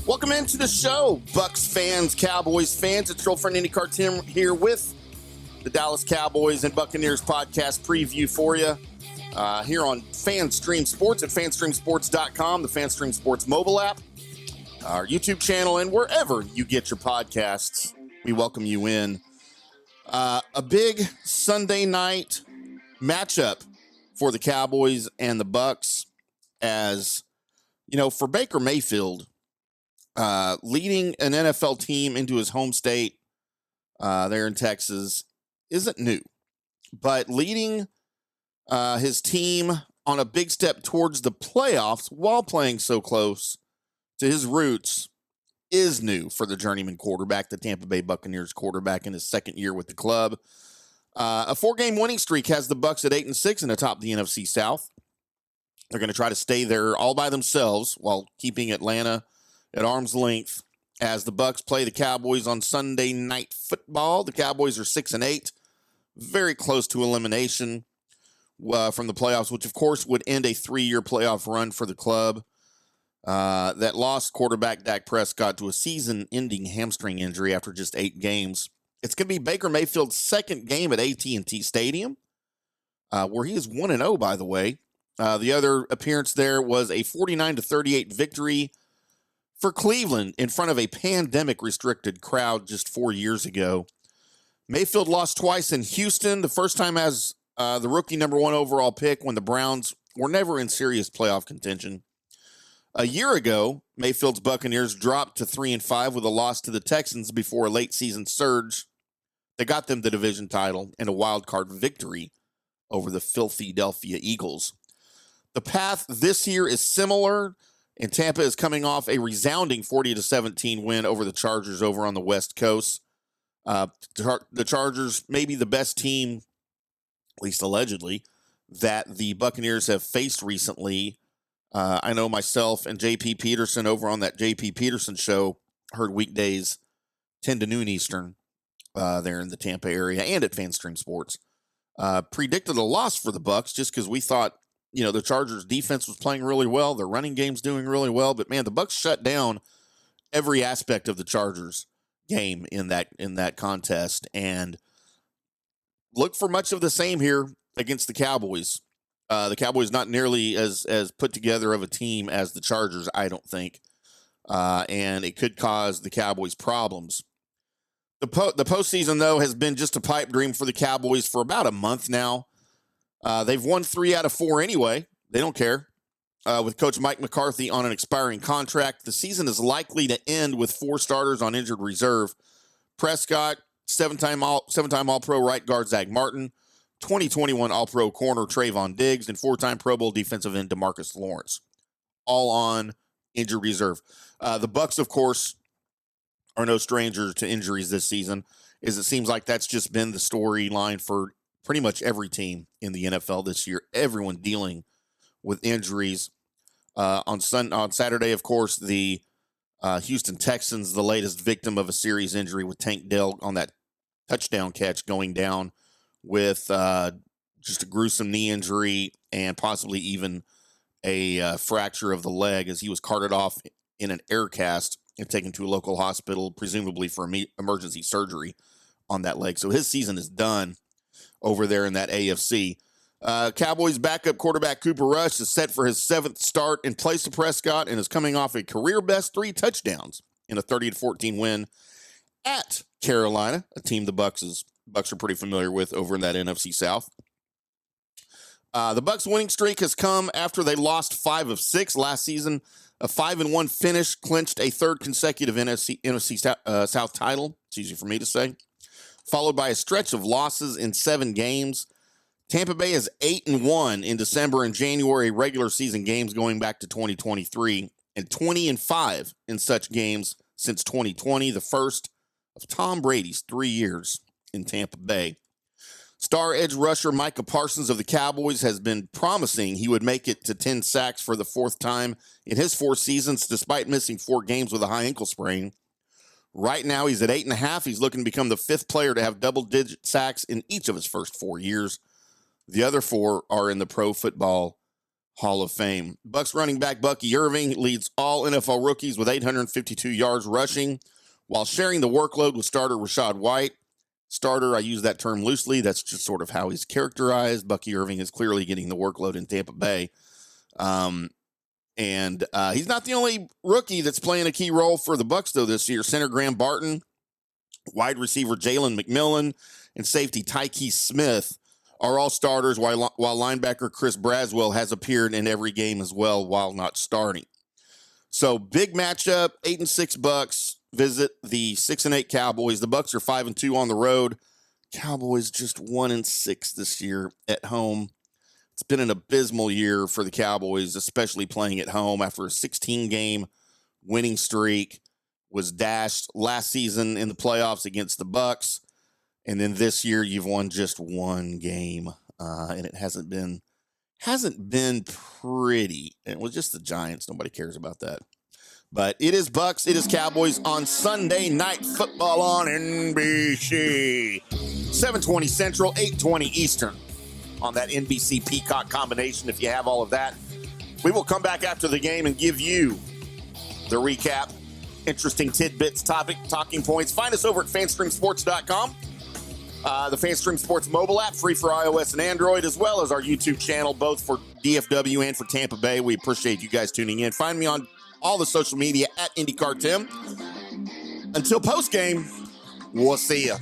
Welcome into the show, Bucs fans, Cowboys fans. It's your old friend IndyCar Tim here with the Dallas Cowboys and Buccaneers podcast preview for you here on FanStream Sports at fanstreamsports.com, the FanStream Sports mobile app, our YouTube channel, and wherever you get your podcasts. We welcome you in. A big Sunday night matchup for the Cowboys and the Bucs, as you know, for Baker Mayfield, leading an NFL team into his home state there in Texas isn't new, but leading his team on a big step towards the playoffs while playing so close to his roots is new for the journeyman quarterback, the Tampa Bay Buccaneers quarterback in his second year with the club. A 4-game winning streak has the Bucs at 8-6 and atop the NFC South. They're going to try to stay there all by themselves while keeping Atlanta at arm's length as the Bucs play the Cowboys on Sunday Night Football. The Cowboys are 6-8, very close to elimination from the playoffs, which of course would end a 3-year playoff run for the club. That lost quarterback Dak Prescott to a season-ending hamstring injury after just 8 games. It's going to be Baker Mayfield's second game at AT&T Stadium, where he is 1-0, by the way. The other appearance there was a 49-38 victory for Cleveland in front of a pandemic-restricted crowd just 4 years ago. Mayfield lost twice in Houston, the first time as the rookie number 1 overall pick when the Browns were never in serious playoff contention. A year ago, Mayfield's Buccaneers dropped to 3-5 with a loss to the Texans before a late-season surge that got them the division title and a wild-card victory over the Philadelphia Eagles. The path this year is similar, and Tampa is coming off a resounding 40-17 win over the Chargers over on the West Coast. The Chargers may be the best team, at least allegedly, that the Buccaneers have faced recently. I know myself and J.P. Peterson over on that J.P. Peterson show heard weekdays 10 to noon Eastern there in the Tampa area and at FanStream Sports. Predicted a loss for the Bucs just because we thought, you know, the Chargers defense was playing really well. Their running game's doing really well. But, man, the Bucs shut down every aspect of the Chargers game in that contest. And look for much of the same here against the Cowboys. The Cowboys not nearly as put together of a team as the Chargers, I don't think. And it could cause the Cowboys problems. The postseason, though, has been just a pipe dream for the Cowboys for about a month now. They've won 3 out of 4 anyway. They don't care. With Coach Mike McCarthy on an expiring contract, the season is likely to end with 4 starters on injured reserve. Prescott, 7-time All-Pro right guard Zach Martin, 2021 All-Pro corner Trayvon Diggs, and 4-time Pro Bowl defensive end DeMarcus Lawrence, all on injured reserve. The Bucs, of course, are no strangers to injuries this season, as it seems like that's just been the storyline for pretty much every team in the NFL this year. Everyone dealing with injuries. On Saturday, of course, the Houston Texans, the latest victim of a serious injury with Tank Dell on that touchdown catch, going down with just a gruesome knee injury and possibly even a fracture of the leg as he was carted off in an air cast and taken to a local hospital, presumably for emergency surgery on that leg. So his season is done over there in that AFC. Cowboys backup quarterback Cooper Rush is set for his 7th start in place of Prescott and is coming off a career-best 3 touchdowns in a 30-14 win at Carolina, a team the Bucs are pretty familiar with over in that NFC South. The Bucs winning streak has come after they lost 5 of 6 last season. A 5-1 finish clinched a 3rd consecutive NFC South title. It's easy for me to say. Followed by a stretch of losses in 7 games. Tampa Bay is 8-1 in December and January regular season games going back to 2023, and 20-5 in such games since 2020, the first of Tom Brady's 3 years in Tampa Bay. Star edge rusher Micah Parsons of the Cowboys has been promising he would make it to 10 sacks for the 4th time in his 4 seasons, despite missing 4 games with a high ankle sprain. Right now, he's at 8.5. He's looking to become the 5th player to have double-digit sacks in each of his first 4 years. The other 4 are in the Pro Football Hall of Fame. Bucs running back Bucky Irving leads all NFL rookies with 852 yards rushing while sharing the workload with starter Rachaad White. Starter, I use that term loosely. That's just sort of how he's characterized. Bucky Irving is clearly getting the workload in Tampa Bay. And he's not the only rookie that's playing a key role for the Bucs, though, this year. Center Graham Barton, wide receiver Jalen McMillan, and safety Tyke Smith are all starters, while linebacker Chris Braswell has appeared in every game as well while not starting. So big matchup, 8-6 Bucs visit the 6-8 Cowboys. The Bucs are 5-2 on the road. Cowboys just 1-6 this year at home. It's been an abysmal year for the Cowboys, especially playing at home after a 16-game winning streak was dashed last season in the playoffs against the Bucs. And then this year you've won just one game, and it hasn't been pretty. It was just the Giants. Nobody cares about that. But it is Bucs, it is Cowboys on Sunday Night Football on NBC. 7:20 Central, 8:20 Eastern on that NBC Peacock combination. If you have all of that, we will come back after the game and give you the recap, interesting tidbits, talking points. Find us over at fanstreamsports.com. The FanStream Sports mobile app, free for iOS and Android, as well as our YouTube channel, both for DFW and for Tampa Bay. We appreciate you guys tuning in. Find me on all the social media at IndyCar Tim. Until postgame, we'll see ya.